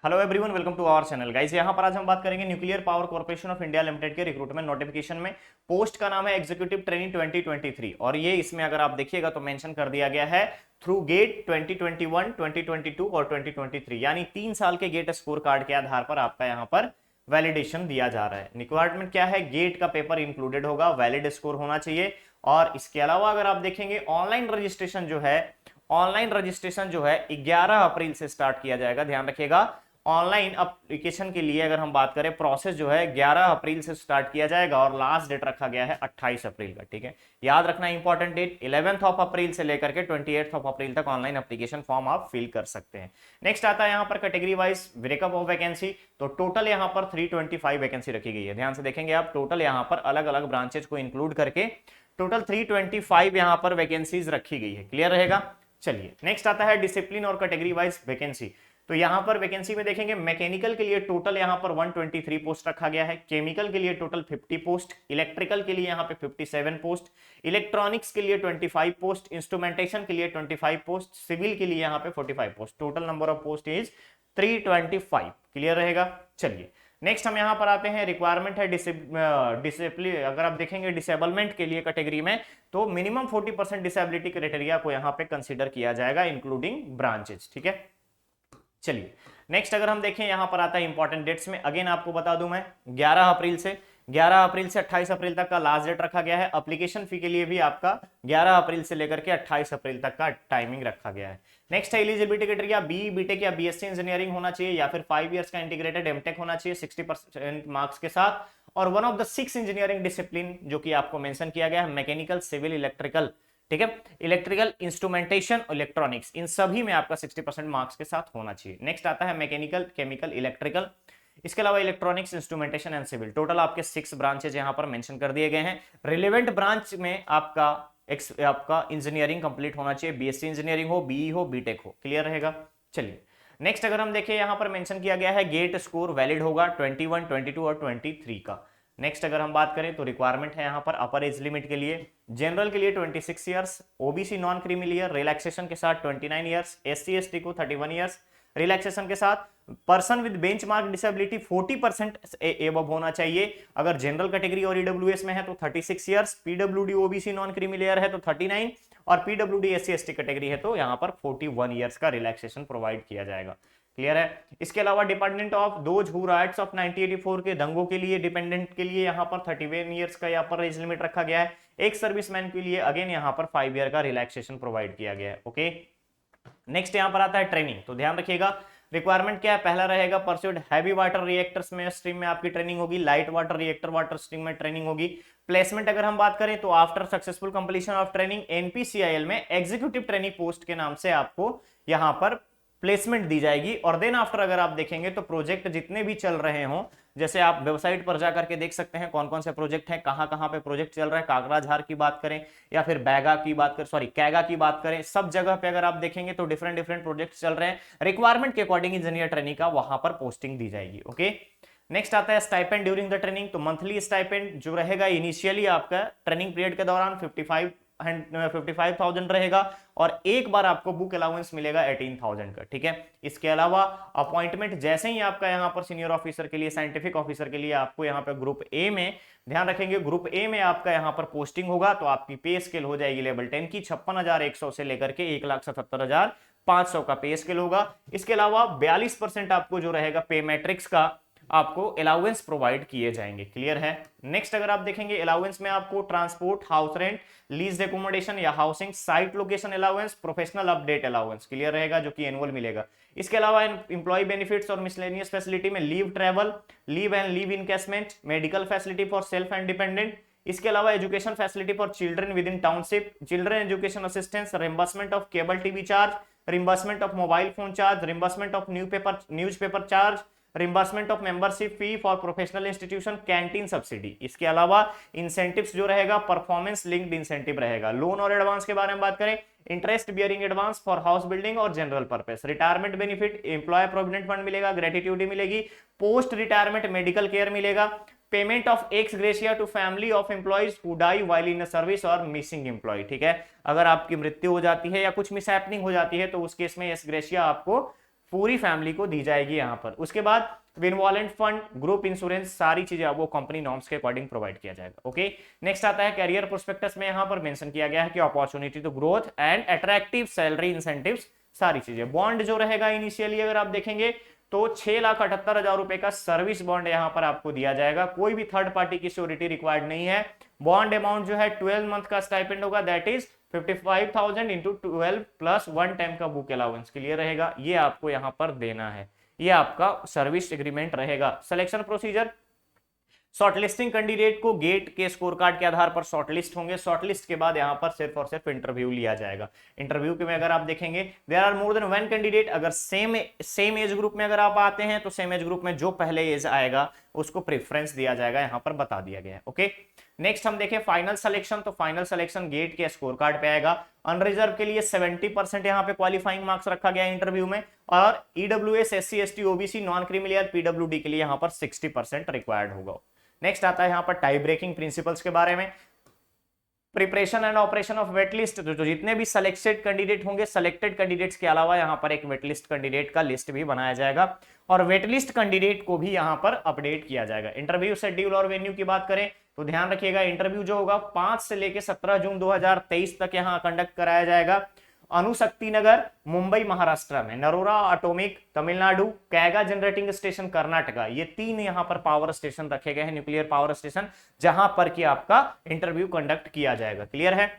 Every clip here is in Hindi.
Hello everyone, welcome to our channel guys. यहाँ पर आज हम बात करेंगे Nuclear Power Corporation of India Limited के रिक्रूटमेंट नोटिफिकेशन में पोस्ट का नाम है एग्जीक्यूटिव ट्रेनिंग 2023 और ये इसमें अगर आप देखिएगा तो मेंशन कर दिया गया है थ्रू गेट 2021, 2022 और 2023, यानी 3 साल के गेट स्कोर कार्ड के आधार पर आपका यहाँ पर वैलिडेशन दिया जा रहा है। रिक्वायरमेंट क्या है? गेट का पेपर इंक्लूडेड होगा, वैलिड स्कोर होना चाहिए। और इसके अलावा अगर आप देखेंगे ऑनलाइन रजिस्ट्रेशन जो है 11 अप्रैल से स्टार्ट किया जाएगा। ध्यान रखिएगा, ऑनलाइन एप्लीकेशन के लिए अगर हम बात करें प्रोसेस जो है 11 अप्रैल से स्टार्ट किया जाएगा और लास्ट डेट रखा गया है 28 अप्रैल का। ठीक है, याद रखना इंपॉर्टेंट डेट 11 ऑफ अप्रैल से लेकर के 28 ऑफ अप्रैल तक ऑनलाइन एप्लीकेशन फॉर्म आप फिल कर सकते हैं। नेक्स्ट आता है यहाँ पर category wise breakup of vacancy. तो टोटल यहाँ पर 325 वैकेंसी रखी गई है। ध्यान से देखेंगे आप, टोटल यहाँ पर अलग अलग ब्रांचेज को इंक्लूड करके टोटल 325 यहाँ पर वैकेंसीज रखी गई है। क्लियर रहेगा? चलिए, नेक्स्ट आता है डिसिप्लिन और कैटेगरी वाइज वैकेंसी। तो यहां पर वैकेंसी में देखेंगे मैकेनिकल के लिए टोटल यहां पर 123 पोस्ट रखा गया है, केमिकल के लिए टोटल 50 पोस्ट, इलेक्ट्रिकल के लिए यहां पे 57 पोस्ट, इलेक्ट्रॉनिक्स के लिए 25 पोस्ट, इंस्ट्रूमेंटेशन के लिए 25 पोस्ट, सिविल के लिए यहां पे 45 post. Total number of post is 325। Clear रहेगा? चलिए, नेक्स्ट हम यहां पर आते हैं, रिक्वायरमेंट है डिसिप्लिन। अगर आप देखेंगे डिसेबलमेंट के लिए कैटेगरी में तो मिनिमम 40% डिसेबिलिटी क्राइटेरिया को यहां पे कंसीडर किया जाएगा इंक्लूडिंग ब्रांचेस। ठीक है, चलिए नेक्स्ट अगर हम देखें यहां पर आता है इंपॉर्टेंट डेट्स में। अगेन आपको बता दूं मैं 11 अप्रैल से 28 अप्रैल तक का लास्ट डेट रखा गया है। एप्लीकेशन फी के लिए भी आपका 11 अप्रैल से लेकर के 28 अप्रैल तक का टाइमिंग रखा गया है। नेक्स्ट है एलिजिबिलिटी क्राइटेरिया, बी बीटेक या बीएससी इंजीनियरिंग होना चाहिए या फिर 5 इयर्स का इंटीग्रेटेड एमटेक होना चाहिए 60% मार्क्स के साथ, और one of the 6 engineering discipline जो कि आपको मेंशन किया गया है मैकेनिकल, सिविल, इलेक्ट्रिकल। ठीक है, इलेक्ट्रिकल, इंस्ट्रूमेंटेशन, इलेक्ट्रॉनिक्स, इन सभी में आपका 60% मार्क्स के साथ होना चाहिए। नेक्स्ट आता है मैकेनिकल, केमिकल, इलेक्ट्रिकल, इसके अलावा electronics, instrumentation and civil. Total आपके 6 ब्रांचेज यहां पर मेंशन कर दिए गए हैं। रिलेवेंट ब्रांच में आपका इंजीनियरिंग कंप्लीट होना चाहिए, बीएससी इंजीनियरिंग हो, बीई हो, बीटेक हो। क्लियर रहेगा? चलिए नेक्स्ट अगर हम देखें यहां पर मेंशन किया गया है गेट स्कोर वैलिड होगा 21, 22 और 23 का। नेक्स्ट अगर हम बात करें तो रिक्वायरमेंट है यहां पर अपर एज लिमिट के लिए, जनरल के लिए 26 years, OBC non creamy year relaxation के साथ 29 इयर्स, एससी एसटी को 31 इयर्स रिलैक्सेशन के साथ, person with benchmark disability 40% above होना चाहिए। अगर जनरल कैटेगरी और ईडब्ल्यूएस में है तो 36 years, PWD OBC non creamy layer है तो 39 और पीडब्ल्यूडी एससी एसटी कैटेगरी है तो यहां पर 41 इयर्स का रिलैक्सेशन प्रोवाइड किया जाएगा। क्लियर है? इसके अलावा dependent of those who rights of 1984 के दंगों के लिए डिपेंडेंट के लिए यहां पर 31 इयर्स का यहाँ पर एज लिमिट रखा गया है। एक सर्विसमैन के लिए अगेन यहां पर 5 ईयर का रिलैक्सेशन प्रोवाइड किया गया है। ओके, नेक्स्ट यहां पर आता है ट्रेनिंग। तो ध्यान रखिएगा, रिक्वायरमेंट क्या है? पहला रहेगा परस्यूड हैवी वाटर रिएक्टर्स में स्ट्रीम में आपकी ट्रेनिंग होगी, light water reactor water stream में ट्रेनिंग होगी। प्लेसमेंट अगर हम बात करें तो after successful completion of training NPCIL में एग्जीक्यूटिव ट्रेनिंग पोस्ट के नाम से आपको यहां पर प्लेसमेंट दी जाएगी। और देन आफ्टर अगर आप देखेंगे तो प्रोजेक्ट जितने भी चल रहे हों, जैसे आप वेबसाइट पर जाकर के देख सकते हैं कौन कौन से प्रोजेक्ट हैं, कहां कहां पे प्रोजेक्ट चल रहा है, कागराझार की बात करें या फिर कैगा की बात करें, सब जगह पे अगर आप देखेंगे तो डिफरेंट डिफरेंट प्रोजेक्ट चल रहे हैं। रिक्वायरमेंट के अकॉर्डिंग इंजीनियर ट्रेनिंग का वहां पर पोस्टिंग दी जाएगी। ओके, नेक्स्ट आता है स्टाइपेंड ड्यूरिंग द ट्रेनिंग। तो मंथली स्टाइपेंड जो रहेगा इनिशियली आपका ट्रेनिंग पीरियड के दौरान 55,000 रहेगा और एक बार आपको बुक अलाउंस मिलेगा 18,000 का। ठीक है, इसके अलावा अपॉइंटमेंट जैसे ही आपका यहाँ पर सीनियर ऑफिसर के लिए, साइंटिफिक ऑफिसर के लिए आपको यहाँ पर ग्रुप ए में, ध्यान रखेंगे ग्रुप ए में आपका यहाँ पर पोस्टिंग होगा तो आपकी पे स्केल हो जाएगी लेवल 10 की 56,100 से लेकर के 1,77,500 का पे स्केल होगा। इसके अलावा 42% आपको जो रहेगा पे मैट्रिक्स का आपको अलाउंस प्रोवाइड किए जाएंगे। क्लियर है? नेक्स्ट अगर आप देखेंगे अलाउंस में आपको transport, house rent, lease accommodation या housing, site location allowance, professional update allowance clear रहेगा जो कि एनुअल मिलेगा। इसके अलावा एम्प्लॉय बेनिफिट्स और मिसलेनियस फैसिलिटी में leave travel, leave and leave encashment, medical facility for self and dependent. इसके अलावा education facility for children within township, children education assistance, reimbursement of cable TV charge, reimbursement of mobile phone charge, reimbursement of newspaper charge, reimbursement of membership fee for professional institution, canteen subsidy. इसके अलावा इंसेंटिव्स जो रहेगा परफॉर्मेंस लिंक्ड इंसेंटिव रहेगा। लोन और एडवांस के बारे में बात करें, interest bearing advance for house building और general purpose. Retirement benefit, employ provident fund मिलेगा, ग्रेटिट्यूड मिलेगी, पोस्ट रिटायरमेंट मेडिकल केयर मिलेगा, payment of ex gratia to family of employees who die while in service और मिसिंग एम्प्लॉय। ठीक है, अगर आपकी मृत्यु हो जाती है या कुछ मिसहैपनिंग हो जाती है तो उस केस में एक्स ग्रेशिया आपको पूरी फैमिली को दी जाएगी यहाँ पर। उसके बाद बेनिवोलेंट फंड, ग्रुप इंश्योरेंस, सारी चीजें आपको कंपनी नॉर्म्स के अकॉर्डिंग प्रोवाइड किया जाएगा। ओके, नेक्स्ट आता है कैरियर प्रोस्पेक्टस में यहाँ पर मेंशन किया गया है कि opportunity to growth and attractive salary incentives, सारी चीजें। बॉन्ड जो रहेगा इनिशियली अगर आप देखेंगे तो 6,78,000 रुपए का सर्विस बॉन्ड यहां पर आपको दिया जाएगा। कोई भी थर्ड पार्टी की श्योरिटी रिक्वायर्ड नहीं है। बॉन्ड अमाउंट जो है 12 मंथ का स्टाइपेंड होगा, that is 55,000 into 12 plus 1 time का बुक अलाउंस, क्लियर रहेगा। ये आपको यहां पर देना है, ये आपका सर्विस एग्रीमेंट रहेगा। सिलेक्शन प्रोसीजर, शॉर्टलिस्टिंग कैंडिडेट को गेट के स्कोर कार्ड के आधार पर शॉर्टलिस्ट होंगे। शॉर्टलिस्ट के बाद यहां पर सिर्फ और सिर्फ इंटरव्यू लिया जाएगा। इंटरव्यू के में अगर आप देखेंगे there are more than 1 candidate, अगर सेम एज ग्रुप में अगर आप आते हैं तो सेम एज ग्रुप में जो पहले एज आएगा उसको प्रेफरेंस दिया जाएगा, यहां पर बता दिया गया है। ओके, नेक्स्ट हम देखें फाइनल सिलेक्शन, तो फाइनल सिलेक्शन गेट के स्कोर कार्ड पे आएगा। अनरिजर्व के लिए 70% यहां पे क्वालिफाइंग मार्क्स रखा गया है इंटरव्यू में, और EWS, SC, ST, OBC, non creamy layer, PWD के लिए यहां पर 60% रिक्वायर्ड होगा। नेक्स्ट आता है यहाँ पर टाई ब्रेकिंग प्रिंसिपल्स के बारे में। Preparation and operation of waitlist, तो जितने भी सिलेक्टेड कैंडिडेट होंगे, सिलेक्टेड कैंडिडेट्स के अलावा यहाँ पर एक वेटलिस्ट कैंडिडेट का लिस्ट भी बनाया जाएगा, और वेटलिस्ट कैंडिडेट को भी यहाँ पर अपडेट किया जाएगा। इंटरव्यू शेड्यूल और वेन्यू की बात करें तो ध्यान रखिएगा, इंटरव्यू जो होगा 5 से लेकर 17 जून 2023 तक यहाँ कंडक्ट कराया जाएगा। अणुशक्ति नगर मुंबई महाराष्ट्र में, Narora atomic Tamil Nadu, Kaiga generating station Karnataka, ये 3 यहां पर पावर स्टेशन रखे गए हैं, न्यूक्लियर पावर स्टेशन, जहां पर कि आपका इंटरव्यू कंडक्ट किया जाएगा। क्लियर है।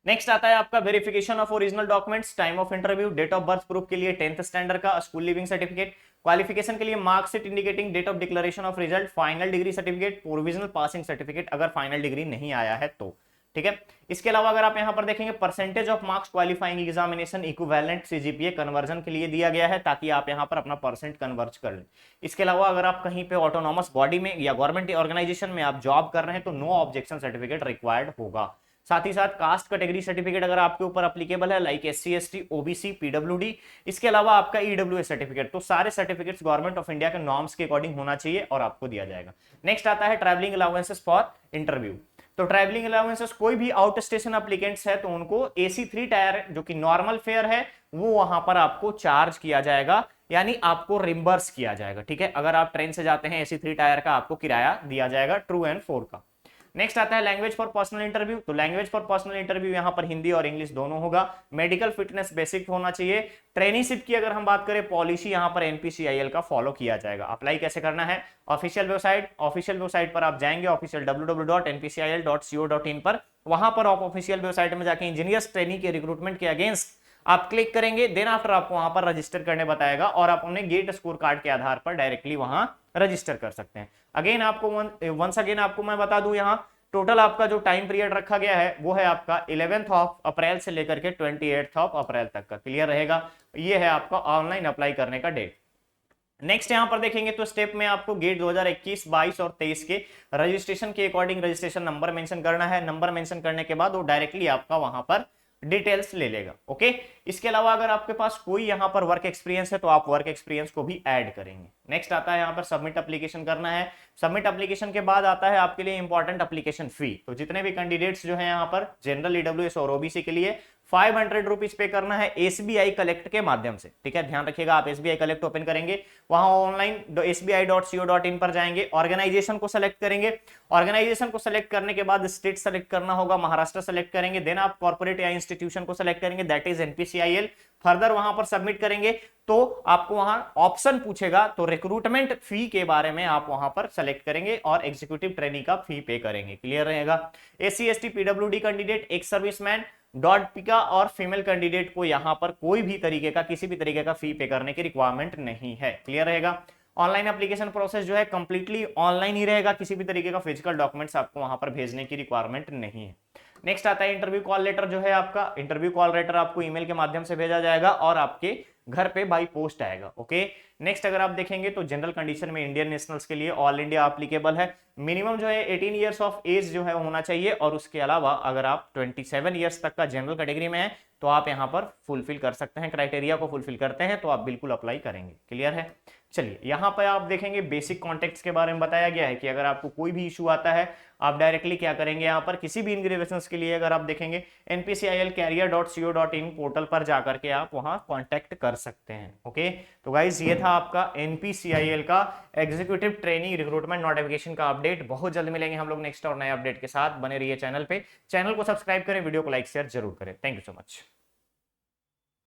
नेक्स्ट आता है आपका verification of original documents, time of interview, date of birth proof के लिए 10th स्टैंडर्ड का स्कूल लिविंग सर्टिफिकेट, क्वालिफिकेशन के लिए marksheet indicating date of declaration of result, final degree certificate, provisional passing certificate अगर फाइनल डिग्री नहीं आया है तो, ठीक है। इसके अलावा अगर आप यहां पर देखेंगे percentage of marks qualifying examination equivalent CGPA conversion के लिए दिया गया है, ताकि आप यहां पर अपना परसेंट कन्वर्ज कर लें। इसके अलावा अगर आप कहीं पे ऑटोनॉमस बॉडी में या गवर्नमेंट ऑर्गेनाइजेशन में आप जॉब कर रहे हैं तो नो ऑब्जेक्शन सर्टिफिकेट रिक्वायर्ड होगा। साथ ही साथ कास्ट कैटेगरी सर्टिफिकेट अगर आपके ऊपर अप्लीकेबल है, like SC, ST, OBC, PWD, इसके अलावा आपका ईडब्ल्यूएस सर्टिफिकेट, तो सारे सर्टिफिकेट्स गवर्नमेंट ऑफ इंडिया के नॉर्म्स के अकॉर्डिंग होना चाहिए और आपको दिया जाएगा। नेक्स्ट आता है ट्रैवलिंग अलाउंसेस फॉर इंटरव्यू, तो ट्रैवलिंग अलाउंसेस कोई भी आउट स्टेशन एप्लीकेंट्स है तो उनको AC 3 टायर जो कि नॉर्मल फेयर है वो वहां पर आपको चार्ज किया जाएगा, यानी आपको रिम्बर्स किया जाएगा, ठीक है। अगर आप ट्रेन से जाते हैं AC 3 टायर का आपको किराया दिया जाएगा ट्रू एंड 4 का। नेक्स्ट आता है लैंग्वेज फॉर पर्सनल इंटरव्यू, तो लैंग्वेज फॉर पर्सनल इंटरव्यू यहां पर हिंदी और इंग्लिश दोनों होगा। मेडिकल फिटनेस बेसिक होना चाहिए। ट्रेनीशिप की अगर हम बात करें पॉलिसी यहां पर NPCIL का फॉलो किया जाएगा। अप्लाई कैसे करना है, ऑफिशियल वेबसाइट पर आप जाएंगे, ऑफिशियल www.npcil.co.in पर, वहां पर आप ऑफिशियल वेबसाइट में जाके इंजीनियर्स ट्रेनिंग के रिक्रूटमेंट के अगेंस्ट आप क्लिक करेंगे, देन आफ्टर आपको वहां पर रजिस्टर करने बताएगा और आप अपने गेट स्कोर कार्ड के आधार पर डायरेक्टली वहां रजिस्टर कर सकते हैं। अगेन आपको वंस अगेन आपको मैं बता दूं, यहाँ टोटल आपका जो टाइम पीरियड रखा गया है वो है आपका 11 अप्रैल से लेकर के 28 अप्रैल तक का, क्लियर रहेगा। ये है आपका ऑनलाइन अप्लाई करने का डेट। नेक्स्ट यहां पर देखेंगे तो स्टेप में आपको गेट 2021, 22 और 23 के रजिस्ट्रेशन के अकॉर्डिंग रजिस्ट्रेशन नंबर मेंशन करना है। नंबर मेंशन करने के बाद वो डायरेक्टली आपका वहां पर डिटेल्स ले लेगा। ओके, इसके अलावा अगर आपके पास कोई यहां पर वर्क एक्सपीरियंस है तो आप वर्क एक्सपीरियंस को भी ऐड करेंगे। नेक्स्ट आता है यहां पर सबमिट एप्लीकेशन करना है। सबमिट एप्लीकेशन के बाद आता है आपके लिए इंपॉर्टेंट एप्लीकेशन फी, तो जितने भी कैंडिडेट्स जो है यहाँ पर जनरल, ईडब्ल्यूएस और ओबीसी के लिए 500 रुपीज पे करना है SBI कलेक्ट के माध्यम से, ठीक है। ध्यान रखिएगा, आप SBI कलेक्ट ओपन करेंगे, वहां ऑनलाइन sbi.co.in पर जाएंगे, ऑर्गेनाइजेशन को सेलेक्ट करेंगे। ऑर्गेनाइजेशन को सेलेक्ट करने के बाद स्टेट सेलेक्ट करना होगा, महाराष्ट्र सेलेक्ट करेंगे, देन आप कॉर्पोरेट या इंस्टीट्यूशन को सेलेक्ट करेंगे, दैट इज NPCIL। फर्दर वहां पर सबमिट करेंगे तो आपको वहां ऑप्शन पूछेगा, तो रिक्रूटमेंट फी के बारे में आप वहां पर सेलेक्ट करेंगे और एग्जीक्यूटिव ट्रेनिंग का फी पे करेंगे, क्लियर रहेगा। SC, ST, PWD कैंडिडेट, एक सर्विसमैन, डॉट और फीमेल कैंडिडेट को यहां पर कोई भी तरीके का, किसी भी तरीके का फी पे करने की रिक्वायरमेंट नहीं है, क्लियर रहेगा। ऑनलाइन एप्लीकेशन प्रोसेस जो है कंप्लीटली ऑनलाइन ही रहेगा, किसी भी तरीके का फिजिकल डॉक्यूमेंट्स आपको वहां पर भेजने की रिक्वायरमेंट नहीं है। नेक्स्ट आता है इंटरव्यू कॉल लेटर, जो है आपका इंटरव्यू कॉल लेटर आपको ईमेल के माध्यम से भेजा जाएगा और आपके घर पे बाई पोस्ट आएगा। ओके, नेक्स्ट अगर आप देखेंगे तो जनरल कंडीशन में इंडियन नेशनल्स के लिए ऑल इंडिया एप्लीकेबल है। मिनिमम जो है 18 ईयर्स ऑफ एज जो है होना चाहिए, और उसके अलावा अगर आप 27 ईयर्स तक का जनरल कैटेगरी में है तो आप यहाँ पर फुलफिल कर सकते हैं, क्राइटेरिया को फुलफिल करते हैं तो आप बिल्कुल अप्लाई करेंगे, क्लियर है। चलिए यहाँ पर आप देखेंगे बेसिक कॉन्टेक्ट्स के बारे में बताया गया है कि अगर आपको कोई भी इशू आता है आप डायरेक्टली क्या करेंगे, यहाँ पर किसी भी इनग्रेवेशंस के लिए अगर आप देखेंगे npcilcarrier.co.in पोर्टल पर जाकर के आप वहां कांटेक्ट कर सकते हैं। ओके, तो गाइज ये था आपका npcil का एग्जीक्यूटिव ट्रेनिंग रिक्रूटमेंट नोटिफिकेशन का अपडेट। बहुत जल्द मिलेंगे हम लोग नेक्स्ट और नए अपडेट के साथ। बने रहिए चैनल पे, चैनल को सब्सक्राइब करें, वीडियो को लाइक शेयर जरूर करें। Thank you so much.